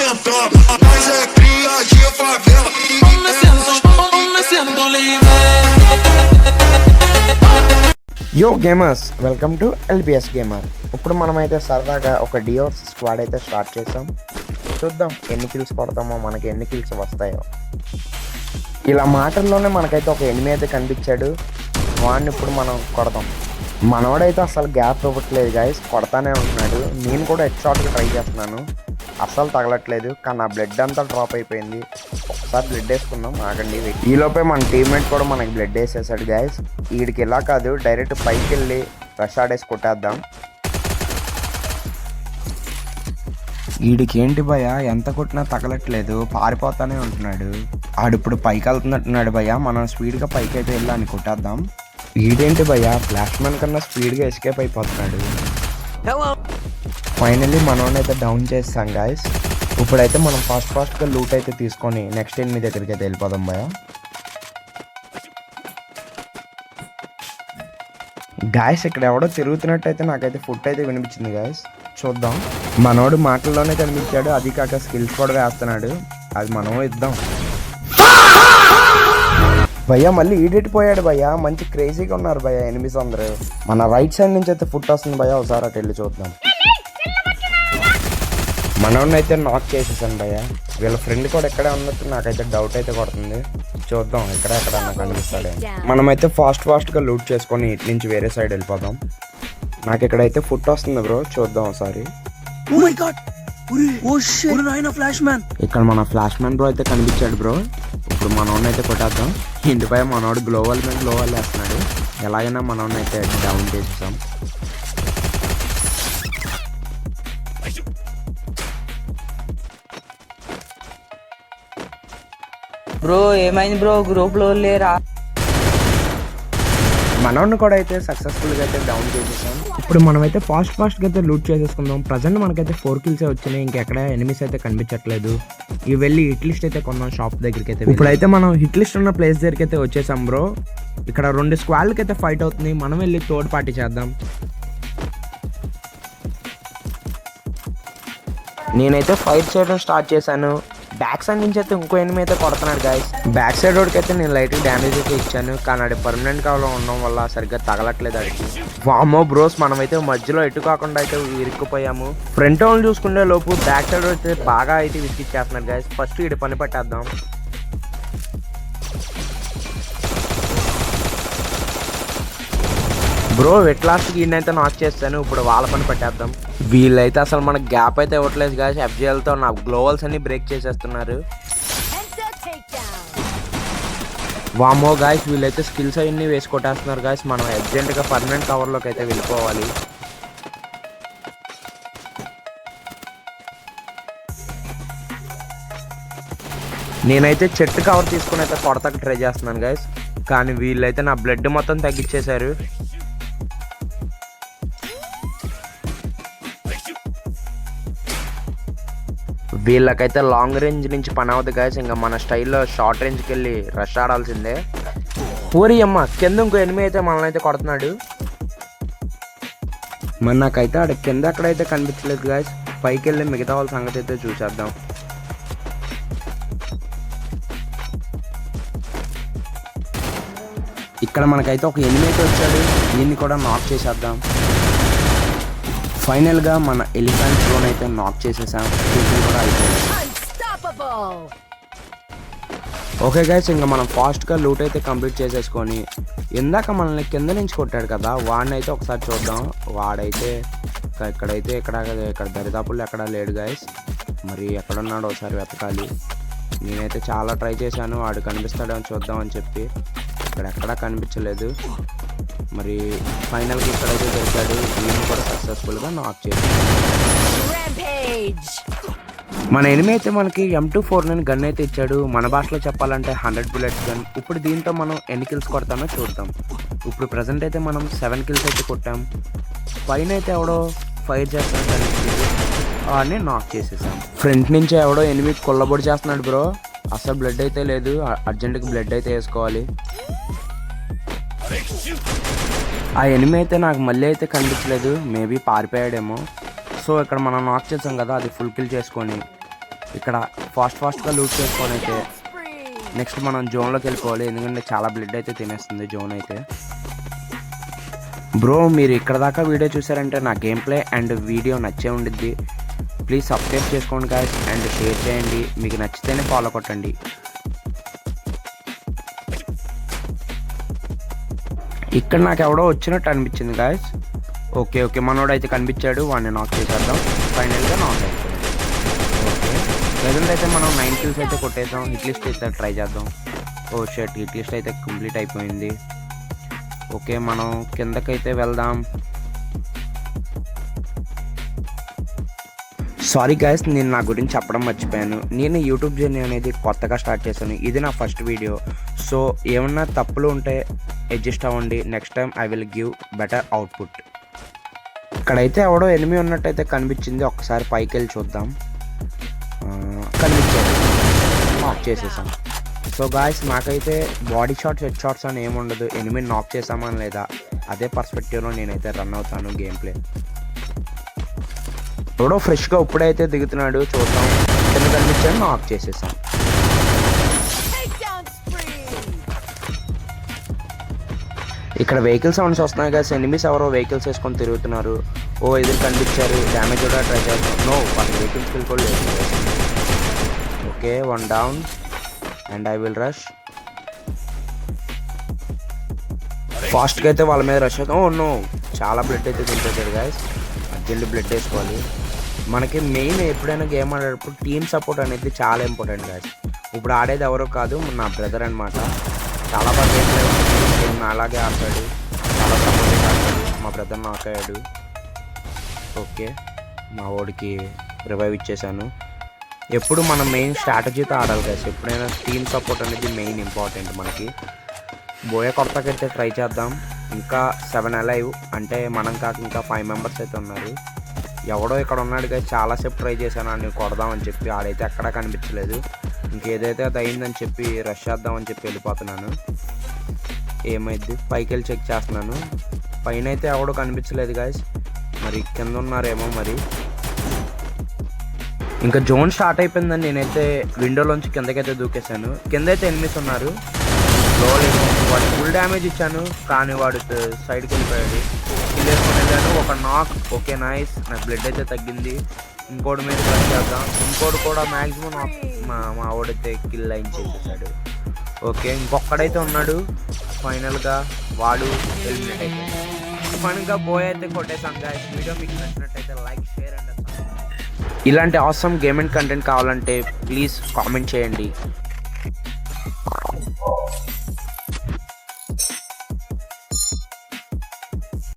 sentar. Mas é cria de favela. Me siento libre. యో gamers, welcome to lbs gamer. ఇప్పుడు మనమైతే సరదాగా ఒక డియో స్క్వాడ్ అయితే స్టార్ట్ చేసాం. చూద్దాం ఎన్ని కిల్స్ కొడతామో, మనకి ఎన్ని కిల్స్ వస్తాయో. ఇలా మాటల్లోనే మనకైతే ఒక ఎనిమి అయితే కనిపించాడు. వాడిని ఇప్పుడు మనం కొడతాం. మనవాడైతే అసలు గ్యాప్ ఇవ్వట్లేదు గైస్, కొడతానే ఉంటున్నాడు. నేను కూడా హెడ్ షాట్కి ట్రై చేస్తున్నాను, అస్సలు తగలట్లేదు. కానీ నా బ్లడ్ అంతా డ్రాప్ అయిపోయింది. ఒకసారి బ్లడ్ వేసుకుందాం, ఆగండి. ఈలోపే మన టీమ్మేట్ కూడా మనకి బ్లడ్ వేసేసాడు గైస్. వీడికి ఇలా కాదు, డైరెక్ట్ పైకి వెళ్ళి రష్ ఆడేసి కొట్టేద్దాం. వీడికి ఏంటి భయ, ఎంత కొట్టినా తగలట్లేదు, పారిపోతానే ఉంటున్నాడు. ఆడిప్పుడు పైకి వెళ్తున్నట్టున్నాడు భయ. మనం స్పీడ్గా పైకి అయితే వెళ్ళి అని కొట్టేద్దాం. వీడేంటి భయ, ఫ్లాష్ మ్యాన్ కన్నా స్పీడ్గా ఎస్కేప్ అయిపోతున్నాడు. ఫైనల్లీ మనోనైతే డౌన్ చేస్తాం గాయస్. ఇప్పుడైతే మనం ఫాస్ట్గా లూట్ అయితే తీసుకొని నెక్స్ట్ ఎనిమి దగ్గరికి అయితే వెళ్ళిపోదాం భయ. గాయస్ ఇక్కడ ఎవడో తిరుగుతున్నట్టయితే నాకైతే ఫుట్ అయితే వినిపించింది గాయస్. చూద్దాం. మనోడు మాటల్లోనే కనిపించాడు, అది కాక స్కిల్స్ కూడా వేస్తున్నాడు. అది మనం ఇద్దాం. భయ్యా మళ్ళీ ఈడెట్టిపోయాడు భయ్యా. మంచి క్రేజీగా ఉన్నారు భయ్యా ఎనిమిస్ అందరూ. మన రైట్ సైడ్ నుంచి అయితే ఫుట్ వస్తుంది భయ్యా, ఒకసారి అటు వెళ్ళి చూద్దాం. మనోడిని అయితే నాక్ చేసేసాను భయ్యా. వీళ్ళ ఫ్రెండ్ కూడా ఎక్కడే ఉన్నట్టు నాకైతే డౌట్ అయితే కొడుతుంది. చూద్దాం ఎక్కడ నాకు కనిపిస్తాడే. మనమైతే ఫాస్ట్గా లూట్ చేసుకొని ఇటు నుంచి వేరే సైడ్ వెళ్ళిపోదాం. నాకు ఇక్కడైతే ఫుట్ వస్తుంది బ్రో, చూద్దాం ఒకసారి. ఇక్కడ మన ఫ్లాష్ మ్యాన్ బ్రో అయితే కనిపించాడు బ్రో. ఇప్పుడు మనోడిని అయితే కొట్టేద్దాం. ఇంటిపై మనోడు గ్లోవల్ వేస్తున్నాడు. ఎలాగైనా మనోడిని అయితే డౌన్ చేసేసాం. బ్రో ఏమైంది బ్రో, గ్రూప్ లో లేరా? మనోడిని కూడా అయితే సక్సెస్ఫుల్గా అయితే డౌన్ చేసేసాం. ఇప్పుడు మనమైతే ఫాస్ట్గా అయితే లూట్ చేసేసుకుందాం. ప్రజెంట్ మనకైతే 4 kills వచ్చినాయి. ఇంకెక్కడ ఎనిమిస్ అయితే కనిపించట్లేదు. ఇవి వెళ్ళి హిట్ లిస్ట్ అయితే కొందాం షాప్ దగ్గరికి అయితే. ఇప్పుడైతే మనం హిట్ లిస్ట్ ఉన్న ప్లేస్ దగ్గరికి అయితే వచ్చేసాం బ్రో. ఇక్కడ 2 స్క్వాడ్లకి అయితే ఫైట్ అవుతుంది. మనం వెళ్ళి థర్డ్ పార్టీ చేద్దాం. నేనైతే ఫైట్ చేయడం స్టార్ట్ చేశాను. బ్యాక్ సైడ్ నుంచి అయితే ఇంకో ఎనిమి అయితే కొడుతున్నాడు గాయస్. బ్యాక్ సైడ్ వాడికి అయితే నేను లైట్ డ్యామేజ్ అయితే ఇచ్చాను, కానీ అది పర్మనెంట్ కావలో ఉండడం వల్ల సరిగ్గా తగలట్లేదు అడిగి. వామో బ్రోస్, మనమైతే మధ్యలో ఎటు కాకుండా అయితే ఇరుక్కుపోయాము. ఫ్రంట్ వాళ్ళు చూసుకునే లోపు బ్యాక్ సైడ్ అయితే బాగా అయితే విసిగిచ్చేస్తున్నాడు గాయస్. ఫస్ట్ ఇటు పని పట్టేద్దాం. బ్రో వెట్ లాస్ట్కి ఈయనైతే నాక్ చేస్తాను. ఇప్పుడు వాళ్ళ పని పెట్టేద్దాం. వీళ్ళైతే అసలు మనకు గ్యాప్ అయితే ఇవ్వట్లేదు గాయస్. ఎఫ్జిఎల్తో నా గ్లోవల్స్ అన్ని బ్రేక్ చేసేస్తున్నారు. వామో గాయస్, వీళ్ళైతే స్కిల్స్ అవన్నీ వేసుకొట్టేస్తున్నారు గాయస్. మనం అర్జెంట్గా పర్మనెంట్ కవర్లోకి అయితే వెళ్ళిపోవాలి. నేనైతే చెట్టు కవర్ తీసుకుని అయితే కొడతాకి ట్రై చేస్తున్నాను గాయస్, కానీ వీళ్ళైతే నా బ్లడ్ మొత్తం తగ్గించేశారు. వీళ్ళకైతే లాంగ్ రేంజ్ నుంచి పని అవుతుంది గాయస్. ఇంకా మన స్టైల్లో షార్ట్ రేంజ్కి వెళ్ళి రష్ ఆడాల్సిందే. పూరి అమ్మ కింద ఇంకో ఎనిమి అయితే మనల్ని అయితే కొడుతున్నాడు. మరి నాకైతే ఆడ కింద అక్కడైతే కనిపించలేదు గాయస్. పైకి వెళ్ళి మిగతా వాళ్ళ సంగతి అయితే చూసేద్దాం. ఇక్కడ మనకైతే ఒక ఎనిమి అయితే వచ్చాడు, దీన్ని కూడా నాక్ చేసేద్దాం. ఫైనల్గా మన ఎలిఫెంట్ డ్రోన్ అయితే నాక్ చేసేసాం. కూడా అయిపోయింది. ఓకే గైస్, ఇంకా మనం ఫాస్ట్గా లూట్ అయితే కంప్లీట్ చేసేసుకొని, ఇందాక మనల్ని కింద నుంచి కొట్టాడు కదా, వాడిని అయితే ఒకసారి చూద్దాం. వాడైతే ఇక్కడ దరిదాపుల్లో ఎక్కడా లేడు గైస్. మరి ఎక్కడున్నాడో ఒకసారి వెతకాలి. నేనైతే చాలా ట్రై చేశాను, వాడు కనిపిస్తాడని చూద్దామని చెప్పి. ఎక్కడా కనిపించలేదు. మరి ఫైనల్గా ఇక్కడైతే దొరికాడు. దీన్ని కూడా సక్సెస్ఫుల్గా నాక్ చేశాడు. మన ఎనిమి అయితే మనకి M249 గన్ అయితే ఇచ్చాడు. మన భాషలో చెప్పాలంటే 100 bullets గన్. ఇప్పుడు దీంతో మనం ఎన్ని కిల్స్ కొడతామో చూద్దాం. ఇప్పుడు ప్రజెంట్ అయితే మనం 7 kills అయితే కొట్టాం. పైన అయితే ఎవడో ఫైర్ చేస్తున్నాడు, వాడిని నాక్ చేసేసాం. ఫ్రంట్ నుంచి ఎవడో ఎనిమి కొల్లబొడి చేస్తున్నాడు బ్రో. అసలు బ్లడ్ అయితే లేదు, అర్జెంట్గా బ్లడ్ అయితే వేసుకోవాలి. ఆ ఎనిమి అయితే నాకు మళ్ళీ అయితే కనిపించలేదు, మేబీ పారిపోయాడేమో. సో ఇక్కడ మనం నాక్ చేసాం కదా, అది ఫుల్ కిల్ చేసుకొని ఇక్కడ ఫాస్ట్గా లూట్ చేసుకొని అయితే నెక్స్ట్ మనం జోన్లోకి వెళ్ళిపోవాలి, ఎందుకంటే చాలా బ్లడ్ అయితే తినేస్తుంది జోన్ అయితే. బ్రో మీరు ఇక్కడ దాకా వీడియో చూసారంటే నా గేమ్ ప్లే అండ్ వీడియో నచ్చే ఉండిద్ది. ప్లీజ్ సబ్స్క్రైబ్ చేసుకోండి గాయస్ అండ్ షేర్ చేయండి, మీకు నచ్చితేనే ఫాలో కొట్టండి. ఇక్కడ నాకు ఎవడో వచ్చినట్టు అనిపించింది గాయస్. ఓకే మనోడు అయితే కనిపించాడు, వాడిని నాక్ చేసేద్దాం. ఫైనల్గా నాక్ అయిపోయింది. ఓకే ప్రజెంట్ అయితే మనం 9 kills అయితే కొట్టేద్దాం. హిట్ లిస్ట్ అయితే ట్రై చేద్దాం. ఓ షర్ట్ హిట్ లిస్ట్ అయితే కంప్లీట్ అయిపోయింది. ఓకే మనం కిందకైతే వెళ్దాం. సారీ గైస్, నేను నా గురించి చెప్పడం మర్చిపోయాను. నేను యూట్యూబ్ జర్నీ అనేది కొత్తగా స్టార్ట్ చేశాను, ఇది నా ఫస్ట్ వీడియో. సో ఏమన్నా తప్పులు ఉంటే అడ్జస్ట్ అవ్వండి. Next time I will give better output. ఇక్కడైతే ఎవడో ఎనిమి ఉన్నట్టయితే కనిపించింది, ఒక్కసారి పైకి వెళ్ళి చూద్దాం. కనిపించాడు, నాక్ చేసేసాం. సో గాయస్ నాకైతే బాడీ షాట్స్ హెడ్ షాట్స్ అని ఏముండదు, ఎనిమిని నాక్ చేసామని లేదా అదే పర్స్పెక్టివ్లో నేనైతే రన్ అవుతాను గేమ్ ప్లే. ఎవడో ఫ్రెష్గా ఇప్పుడైతే దిగుతున్నాడు, చూద్దాం. కింద కనిపించాను, నాక్ చేసేసాం. ఇక్కడ వెహికల్ సౌండ్స్ వస్తున్నాయి కదా, ఎనిమిస్ ఎవరో వెహికల్స్ వేసుకొని తిరుగుతున్నారు. ఓ ఎదురు కనిపించారు, డ్యామేజ్ కూడా ట్రై చేస్తాం. నో వాళ్ళ వెహికల్స్ వెళ్ళిపోలేదు. Okay 1 down and I will rush. ఫాస్ట్గా అయితే వాళ్ళ మీద రష్ అవుతాం. ఓ నో చాలా బ్లడ్ అయితే తింటారు గాయస్, అర్జెంట్ బ్లడ్ వేసుకోవాలి. మనకి మెయిన్ ఎప్పుడైనా గేమ్ ఆడేటప్పుడు టీమ్ సపోర్ట్ అనేది చాలా ఇంపార్టెంట్ గాయస్. ఇప్పుడు ఆడేది ఎవరో కాదు, నా బ్రదర్ అనమాట. చాలా బాగా గేమ్ అలాగే ఆడతాడు, చాలా సపోర్ట్గా ఆడతాడు. మా బ్రదర్ నాక్ అయ్యాడు. ఓకే మా వాడికి రివైవ్ ఇచ్చేసాను. ఎప్పుడు మనం మెయిన్ స్ట్రాటజీతో ఆడాలి గైస్, ఎప్పుడైనా టీమ్ సపోర్ట్ అనేది మెయిన్ ఇంపార్టెంట్ మనకి. బోయ కొత్తకైతే ట్రై చేద్దాం. ఇంకా 7 alive, అంటే మనం కాక ఇంకా 5 members అయితే ఉన్నారు. ఎవడో ఇక్కడ ఉన్నాడు గైస్, చాలాసేపు ట్రై చేశాను అని కొడదామని చెప్పి, ఆడైతే ఎక్కడా కనిపించలేదు. ఇంకేదైతే అది అయిందని చెప్పి రష్ చేద్దామని చెప్పి వెళ్ళిపోతున్నాను. ఏమైంది పైకి వెళ్ళి చెక్ చేస్తున్నాను, పైన అయితే ఎవడో కనిపించలేదు గాయస్, మరి కింద ఉన్నారేమో మరి. ఇంకా జోన్ స్టార్ట్ అయిపోయిందని నేనైతే విండోలోంచి కిందకైతే దూకేశాను. కింద అయితే ఎనిమిస్ ఉన్నారు. వాడు ఫుల్ డ్యామేజ్ ఇచ్చాను, కానీ వాడు సైడ్కి వెళ్ళిపోయాడు. కిల్ వేసుకొని వెళ్ళాను, ఒక నాక్. ఓకే నైస్, నాకు బ్లడ్ అయితే తగ్గింది. ఇంకోటి మీద ట్రై చేద్దాం. ఇంకోటి కూడా మ్యాక్సిమం మా వాడైతే కిల్ లైన్ చేసేసాడు. ఓకే ఇంకొక్కడైతే ఉన్నాడు. ఫైనల్గా వాడు ఎలిమినేట్ అయిపోయాడు. ఫైనల్గా బోయ్ అయితే కొట్టేసాం గాయ్స్. వీడియో మీకు నచ్చినట్టయితే లైక్, షేర్ అండ్ ఇలాంటి ఆసమ్ గేమింగ్ కంటెంట్ కావాలంటే ప్లీజ్ కామెంట్ చేయండి.